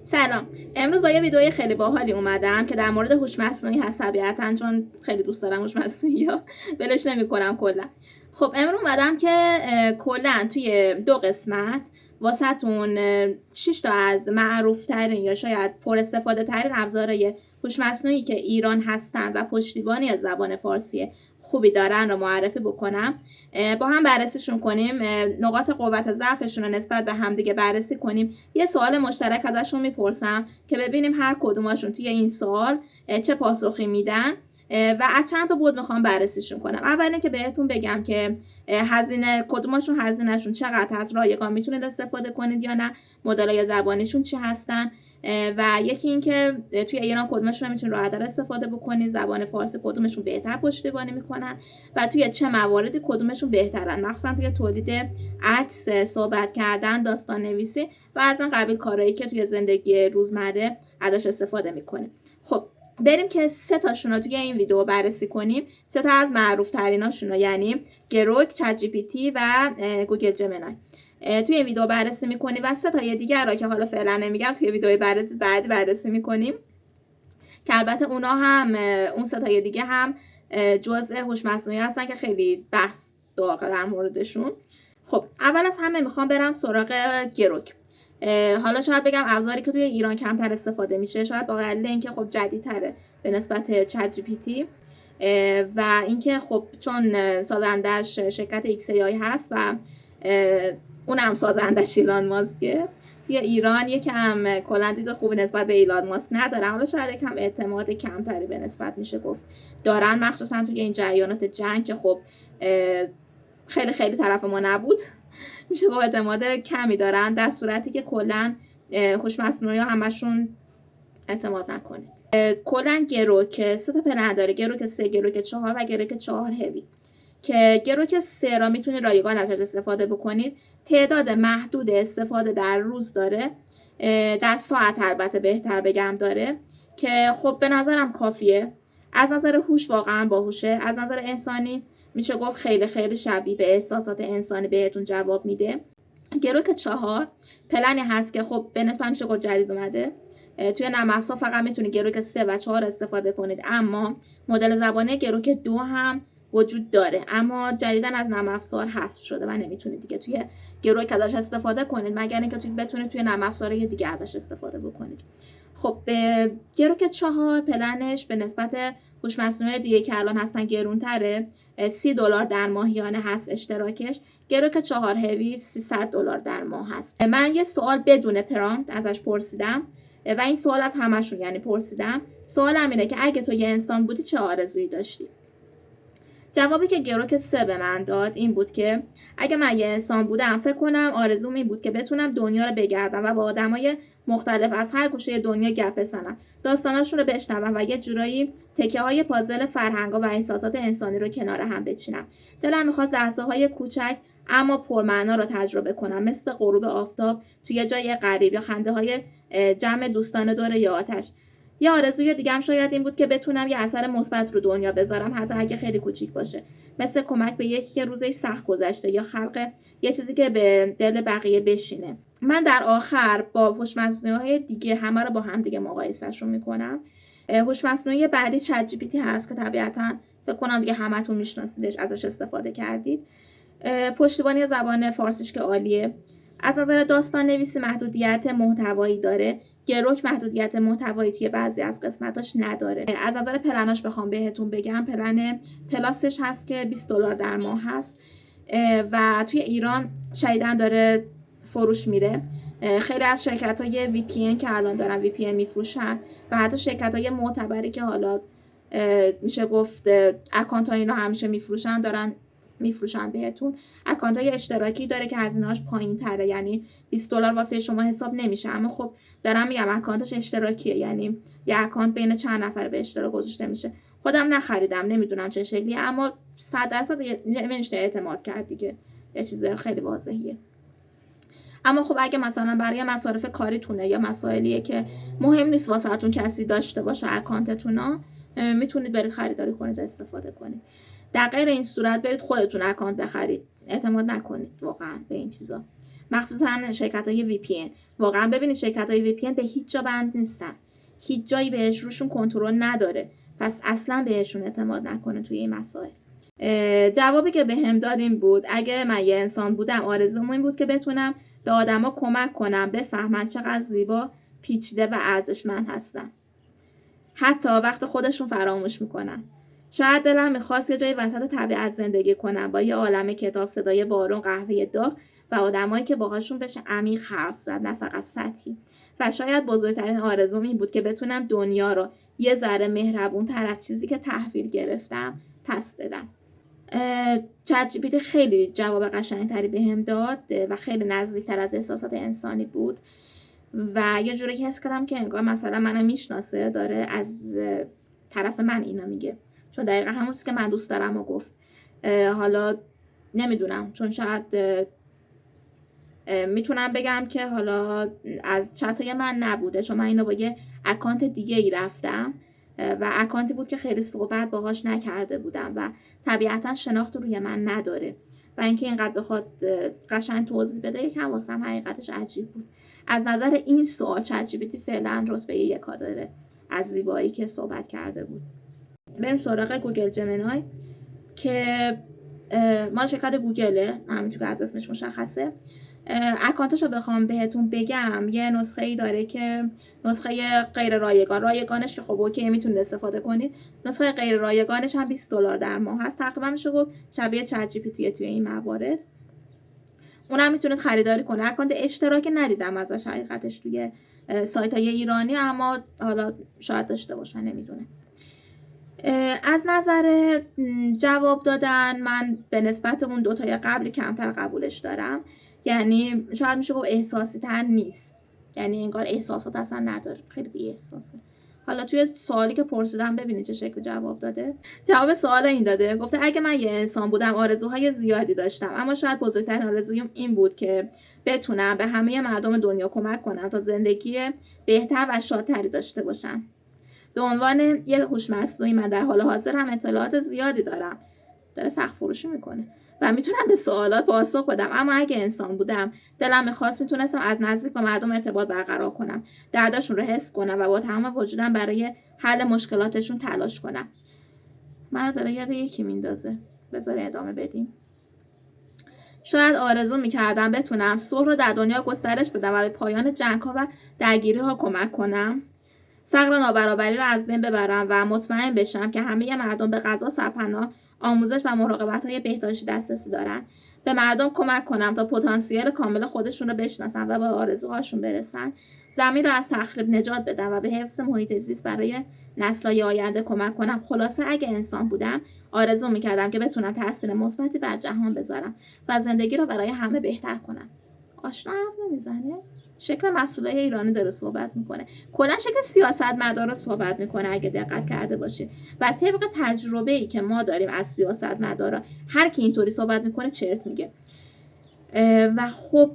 سلام. امروز با یه ویدیوی خیلی باحالی اومدم که در مورد هوش مصنوعی هست، طبیعتاً چون خیلی دوست دارم هوش مصنوعی ها ولش نمی‌کنم کلا. خب امروز اومدم که کلا توی 2 قسمت واسهتون 6 تا از معروف ترین یا شاید پر استفاده ترین ابزارهای هوش مصنوعی که ایران هستن و پشتیبانی از زبان فارسی خوبی دارن رو معرفی بکنم، با هم بررسیشون کنیم، نقاط قوت ضعفشون رو نسبت به همدیگه بررسی کنیم، یه سوال مشترک ازشون میپرسم که ببینیم هر کدوماشون توی این سوال چه پاسخی میدن و از چند تا بود میخوام بررسیشون کنم. اول اینکه بهتون بگم که هزینه کدوماشون هزینهشون چقدر هست، رایگان میتونید استفاده کنید یا نه، مدل‌های زبانیشون چی هستن، و یکی اینکه توی ایران کدومشون میتونید راحت‌تر استفاده بکنید، زبان فارسی کدومشون بهتر پشتیبانی میکنن و توی چه مواردی کدومشون بهترن، مخصوصا توی تولید عکس، صحبت کردن، داستان نویسی و از این قبیل کارهایی که توی زندگی روزمره ازش استفاده میکنیم. خب بریم که 3 تاشون رو توی این ویدیو بررسی کنیم. 3 تا از معروف تریناشون رو، یعنی گروک، چت جی پی تی و گوگل جمینای، توی این ویدیو بررسی میکنیم و 3 تا دیگر رو که حالا فعلا نمیگم توی ویدیو بعدی بررسی میکنیم که البته اونا هم اون 3 تا دیگه هم جزء هوش مصنوعی هستن که خیلی بحث داغه در موردشون. خب اول از همه میخوام برم سراغ گروک. حالا شاید بگم ابزاری که توی ایران کمتر استفاده میشه، شاید با دلیل اینکه خب جدیدتره به نسبت چت جی پی تی و اینکه خب چون سازندش شرکت ایکس ای هست و اونم سازندش ایلان ماسکه، توی ایران یکم کلا دید خوبی نسبت به ایلان ماسک ندارن. حالا شاید یکم اعتماد کمتری به نسبت میشه گفت دارن، مخصوصا توی این جریانات جنگ که خب خیلی خیلی طرف ما نبود، میشه گفت اعتماد کمی دارن، در صورتی که کلا هوش مصنوعی ها همشون اعتماد نکنید. کلا گروک 3 تا پلن داره، گروک 3، گروک 4 و گروک 4 هوی، که گروک 3 را میتونید رایگان ازش استفاده بکنید. تعداد محدود استفاده در روز داره، در ساعت البته بهتر بگم داره، که خب به نظرم کافیه. از نظر هوش واقعا باهوشه، از نظر انسانی میشه گفت خیلی خیلی شبیه به احساسات انسانی بهتون جواب میده. گروک 4 پلنی هست که خب به نسبت میشه گفت جدید اومده، توی نرم افزار فقط میتونید گروک 3 و 4 استفاده کنید، اما مدل زبانی گروک 2 هم وجود داره، اما جدیداً از نرم افزار حذف شده و نمیتونید دیگه توی گروک ازش استفاده کنید مگر اینکه بتونید توی نرم افزارهای دیگه ازش استفاده بکنید. خب به گروک 4 پلنش به نسبت هوش مصنوعی دیگه که الان هستن گرونتره، $30 در ماهیانه هست اشتراکش. گروک 4 هوی $300 در ماه هست. من یه سوال بدون پرامپت ازش پرسیدم و این سوال از همشون یعنی پرسیدم، سوالم اینه که اگه تو یه انسان بودی چه آرزویی داشتی؟ جوابی که گروک 3 به من داد این بود که اگه من یه انسان بودم فکر کنم آرزوم این بود که بتونم دنیا رو بگردم و با آدمای مختلف از هر گوشه دنیا گپ بزنم، داستاناشون رو بشنوم و یه جورایی تکه‌های پازل فرهنگا و احساسات انسانی رو کنار هم بچینم. دلم می‌خواست لحظه‌های کوچک اما پرمعنا رو تجربه کنم، مثل غروب آفتاب توی جای غریب یا خنده‌های جمع دوستان دور یه آتش. یه آرزوی دیگه‌ام شاید این بود که بتونم یه اثر مثبت رو دنیا بذارم، حتی اگه خیلی کوچیک باشه، مثل کمک به یکی که روزش سخت گذشته یا خلق یه چیزی که به دل بقیه بشینه. من در آخر با هوش مصنوعی‌های دیگه همه رو با هم دیگه مقایسه‌شون می‌کنم. هوش مصنوعی بعدی چت جی پی تی هست که طبیعتاً فکر کنم دیگه همتون میشناسیدش، ازش استفاده کردید. پشتیبانی زبان فارسیش که عالیه. از نظر داستان نویسی محدودیت محتوایی داره، گروک محدودیت محتوایی توی بعضی از قسمتاش نداره. از نظر پلناش بخوام بهتون بگم، پلن پلاسش هست که $20 در ماه هست و توی ایران شدیداً داره فروش میره. خیلی از شرکت‌های وی پی ان که الان دارن وی پی ان میفروشن و حتی شرکت‌های معتبری که حالا میشه گفت اکانت ها اینا همیشه میفروشن دارن میفروشن بهتون. اکانت های اشتراکی داره که هزینه‌اش پایین تره، یعنی $20 واسه شما حساب نمیشه، اما خب دارم میگم اکانتش اشتراکیه، یعنی یه اکانت بین چند نفر به اشتراک گذاشته میشه. خودم نخریدم، نمیدونم چه شکلیه، اما 100% نمیشه اعتماد کرد دیگه، یه چیز خیلی واضحیه. اما خب اگه مثلا برای مصارف کاریتونه یا مسائلیه که مهم نیست واسهتون کسی داشته باشه اکانتتونا، میتونید برید خریداری کنید استفاده کنید. در غیر این صورت برید خودتون اکانت بخرید، اعتماد نکنید واقعا به این چیزا. مخصوصا شرکت‌های VPN. واقعا ببینید شرکت‌های VPN به هیچ جا بند نیستن، هیچ جایی بهش روشون کنترل نداره، پس اصلا بهشون اعتماد نکنه توی این مسائل. جوابی که بهم داد این بود اگه من یه انسان بودم آرزوم این بود که بتونم به آدما کمک کنم بفهمن چقدر زیبا، پیچیده و ارزشمند هستن، حتی وقت خودشون فراموش میکنن. شاید دلم میخواست یه جایی وسط طبیعت زندگی کنم با یه عالمه کتاب، صدای بارون، قهوه داغ و آدمایی که باهاشون بشه عمیق حرف زد، نه فقط سطحی. و شاید بزرگترین آرزوم این بود که بتونم دنیا رو یه ذره مهربون‌تر از چیزی که تحویل گرفتم پس بدم. چت جی پی تی خیلی جواب قشنگتری بهم داد و خیلی نزدیکتر از احساسات انسانی بود و یه جوری حس کردم که انگار مثلا منو میشناسه، داره از طرف من اینا میگه، چون دقیقا همون که من دوست دارم و گفت. حالا نمیدونم، چون شاید میتونم بگم که حالا از چتای من نبوده، چون من اینو با یه اکانت دیگه ای رفتم و اکانتی بود که خیلی صحبت باهاش نکرده بودم و طبیعتا شناخت روی من نداره و اینکه اینقدر بخواد قشنگ توضیح بده یکم واسم حقیقتش عجیب بود. از نظر این سوال چت جی پی تی فعلا رتبه 1 داره از زیبایی که صحبت کرده بود. بریم سراغ گوگل جمینای که مال شرکت گوگله، همینطور که از اسمش مشخصه. اکانتش رو بخوام بهتون بگم یه نسخه ای داره که نسخه غیر رایگان، رایگانش که خب اوکی میتونید استفاده کنید، نسخه غیر رایگانش هم $20 در ماه هست، تقریبا میشه گفت شبیه چت جی پی تی توی این موارد. اونم میتونید خریداری کنه. اکانت اشتراکی ندیدم ازش حقیقتش توی سایت های ایرانی، اما حالا شاید داشته باشن، نمیدونه. از نظر جواب دادن من به نسبت اون دوتای قبلی کمتر قبولش دارم، یعنی شاید میشه گفت احساسی تر نیست، یعنی انگار احساسات اصلا نداره، خیلی بی احساسه. حالا توی سوالی که پرسیدم ببینید چه شکل جواب داده. جواب سوال این داده، گفته اگه من یه انسان بودم آرزوهای زیادی داشتم، اما شاید بزرگترین آرزویم این بود که بتونم به همه مردم دنیا کمک کنم تا زندگی بهتر و شادتری داشته باشن. به عنوان یک هوش مصنوعی من در حال حاضر هم اطلاعات زیادی دارم، داره فخر فروشی میکنه و میتونم به سوالات پاسخ بدم، اما اگه انسان بودم دلم میخواست میتونستم از نزدیک با مردم ارتباط برقرار کنم، درداشون رو حس کنم و با تمام وجودم برای حل مشکلاتشون تلاش کنم. منو داره یاد یکی میندازه. بذار ادامه بدیم. شاید آرزو میکردم بتونم صلح رو در دنیا گسترش بدم و به پایان جنگ‌ها و درگیری‌ها کمک کنم، فقر و نابرابری رو از بین ببرم و مطمئن بشم که همه مردم به غذا، سرپناه، آموزش و مراقبت‌های بهداشتی دسترسی دارن. به مردم کمک کنم تا پتانسیل کامل خودشون رو بشناسن و به آرزوهاشون برسن. زمین رو از تخریب نجات بدم و به حفظ محیط زیست برای نسل‌های آینده کمک کنم. خلاصه اگه انسان بودم آرزو می‌کردم که بتونم تاثیر مثبتی بر جهان بذارم و زندگی رو برای همه بهتر کنم. آشنا حرف نمیزنه؟ شکل مسئولای ایرانی داره صحبت میکنه، کلا شکل سیاستمدارا صحبت میکنه اگه دقت کرده باشید و طبق تجربه‌ای که ما داریم از سیاستمدارا هر کی اینطوری صحبت میکنه چرت میگه و خب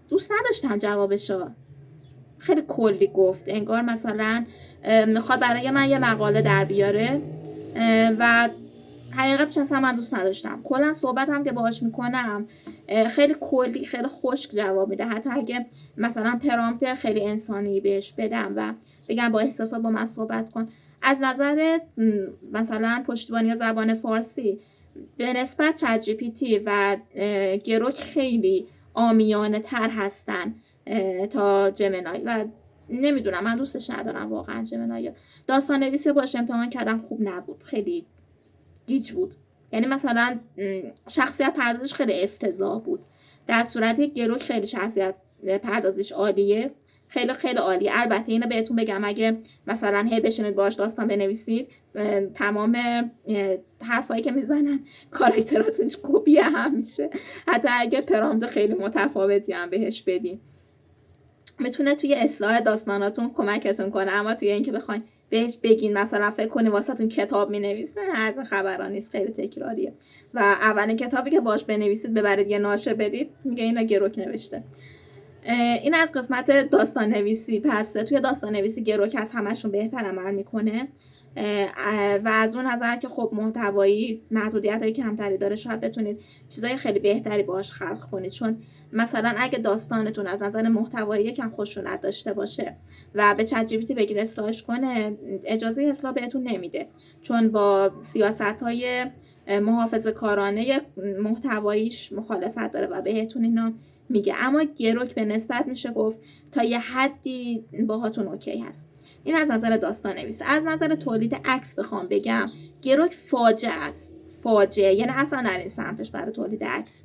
دوست نداشتم جوابشو، خیلی کلی گفت، انگار مثلا میخواد برای من یه مقاله در بیاره و حقیقتش اصلا من دوست نداشتم. کلا صحبت هم که باهاش میکنم خیلی کلی، خیلی خشک جواب میده، حتی اگه مثلا پرامپت خیلی انسانی بهش بدم و بگم با احساسات با من صحبت کن. از نظر مثلا پشتیبانی زبان فارسی به نسبت چت جی پی تی و گروک خیلی عامیانه تر هستن تا جمینای و نمیدونم، من دوستش ندارم واقعا جمینای. داستان نویسی باش امتحان کردم، خوب نبود، خیلی گیج بود، یعنی مثلا شخصیت پردازش خیلی افتضاح بود، در صورتی گروک خیلی شخصیت پردازش عالیه، خیلی خیلی عالیه. البته اینو بهتون بگم اگه مثلا هی بشینید باش داستان بنویسید تمام حرفایی که میزنن کاراکتراتونش کپی هم میشه، حتی اگه پرامپت خیلی متفاوتی هم بهش بدین میتونه توی اصلاح داستاناتون کمکتون کنه، اما توی اینکه بخواید بهش بگین مثلا فکر کنی واسهتون کتاب مینویسه، از این خبرا نیست، خیلی تکراریه و اولین کتابی که باش بنویسید ببرید یه ناشر بدید میگه اینا گروک نوشته. این از قسمت داستان نویسی. پس توی داستان نویسی گروک از همشون بهتر عمل میکنه و از اون نظر که خب محتوایی محدودیت‌های کمتری داره، شاید بتونید چیزای خیلی بهتری باهاش خلق کنید. چون مثلا اگه داستانتون از نظر محتوایی یکم خشونت داشته باشه و به چت جی پی تی بگید اصلاحش کنه، اجازه اصلاح بهتون نمیده، چون با سیاست‌های محافظه‌کارانه محتواییش مخالفت داره و بهتون اینا میگه. اما گروک به نسبت میشه گفت تا یه حدی باهاتون اوکی هست. این از نظر داستان نویسی. از نظر تولید عکس بخوام بگم، گروک فاجعه است. فاجعه، یعنی اصلا نرین سمتش برای تولید عکس.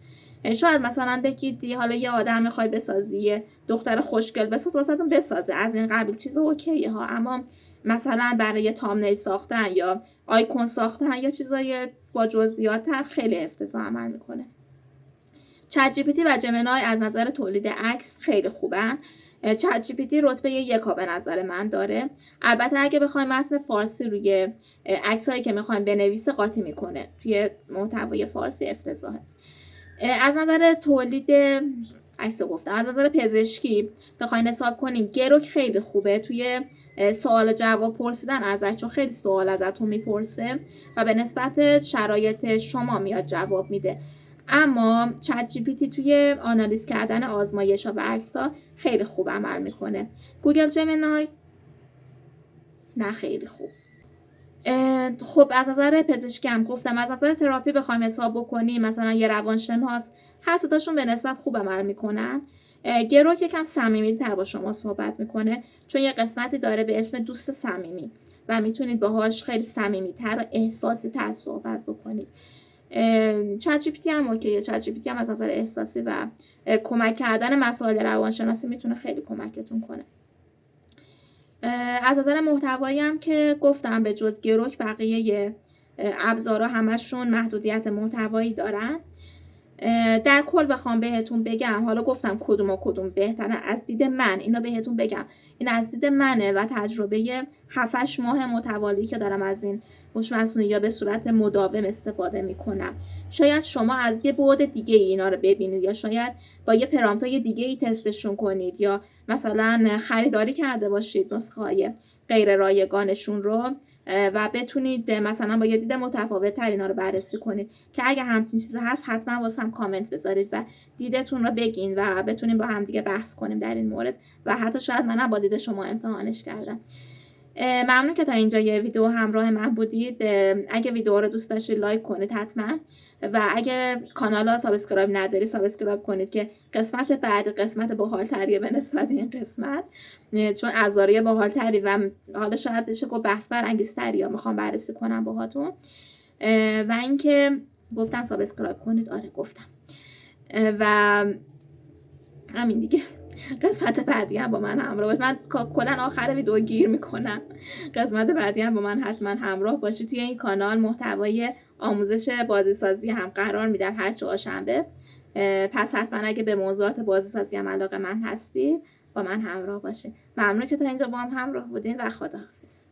شاید مثلا بگید حالا یه آدم میخوای بسازی، یه دختر خوشگل بساز، واسهتون بسازه، از این قبیل چیز اوکیه ها. اما مثلا برای تامنیل ساختن یا آیکون ساختن یا چیزای با جزئیات‌تر خیلی افتضاح عمل میکنه. چت جی پی تی و جمینای از نظر تولید عکس خیلی خوبن. چت جی پی تی رتبه 1 به نظر من داره. البته اگه بخوایم متن فارسی روی عکسایی که میخوایم بنویسه قاطی میکنه، توی محتوای فارسی افتضاحه. از نظر تولید عکس گفتم، از نظر پزشکی بخواین حساب کنین، گروک خیلی خوبه توی سوال جواب پرسیدن ازش، چون خیلی سوال ازتون میپرسه و به نسبت شرایط شما میاد جواب میده. اما چت جی پی تی توی آنالیز کردن آزمایش‌ها و عکس‌ها خیلی خوب عمل میکنه. گوگل جمینای نه خیلی خوب. خب از نظر پزشکی هم گفتم. از نظر تراپی بخوایم حساب بکنیم، مثلا یه روانشناس، هر ستاشون به نسبت خوب عمل میکنن. گروک یکم صمیمی‌تر با شما صحبت میکنه، چون یه قسمتی داره به اسم دوست صمیمی و میتونید باهاش خیلی صمیمی‌تر و احساسی‌تر صحبت بکنید. چت جی پی تی هم اوکیه. چت جی پی تی هم از نظر احساسی و کمک کردن مسائل روانشناسی میتونه خیلی کمکتون کنه. از نظر محتوایی هم که گفتم به جز گروک بقیه ابزارها همشون محدودیت محتوایی دارن. در کل بخوام بهتون بگم، حالا گفتم کدوم و کدوم بهتره از دید من، اینو بهتون بگم، این از دید منه و تجربه 7-8 ماه متوالی که دارم از این هوش مصنوعی یا به صورت مداوم استفاده میکنم. شاید شما از یه بعد دیگه اینا رو ببینید، یا شاید با یه پرامپتای دیگه ای تستشون کنید، یا مثلا خریداری کرده باشید نسخه های غیر رایگانشون رو و بتونید مثلا با یه دید متفاوت تر اینا رو بررسی کنید. که اگه همچین چیزی هست حتما واسه هم کامنت بذارید و دیدتون رو بگین و بتونیم با هم دیگه بحث کنیم در این مورد، و حتی شاید منم با دید شما امتحانش کردم. ممنون که تا اینجا یه ویدیو همراه من بودید. اگه ویدیو رو دوست داشتید لایک کنید حتما، و اگه کانال ها سابسکرایب نداری سابسکرایب کنید که قسمت بعد قسمت باحال‌تریه به نسبت این قسمت، چون ابزاری باحال‌تری و حالا شاید بشه گفت بحث برانگیزتری یا میخوام بررسی کنم باهاتون. و اینکه گفتم سابسکرایب کنید، آره گفتم. و همین دیگه. قسمت بعدی هم با من همراه باش. من کلا آخر ویدیو گیر میکنم. قسمت بعدی هم با من حتما همراه باشید. توی این کانال محتوای آموزش بازیسازی هم قرار میدم هر چهارشنبه. پس حتما اگه به موضوعات بازیسازی هم علاقه من هستید با من همراه باشید. ممنون که تا اینجا با هم همراه بودین و خداحافظ.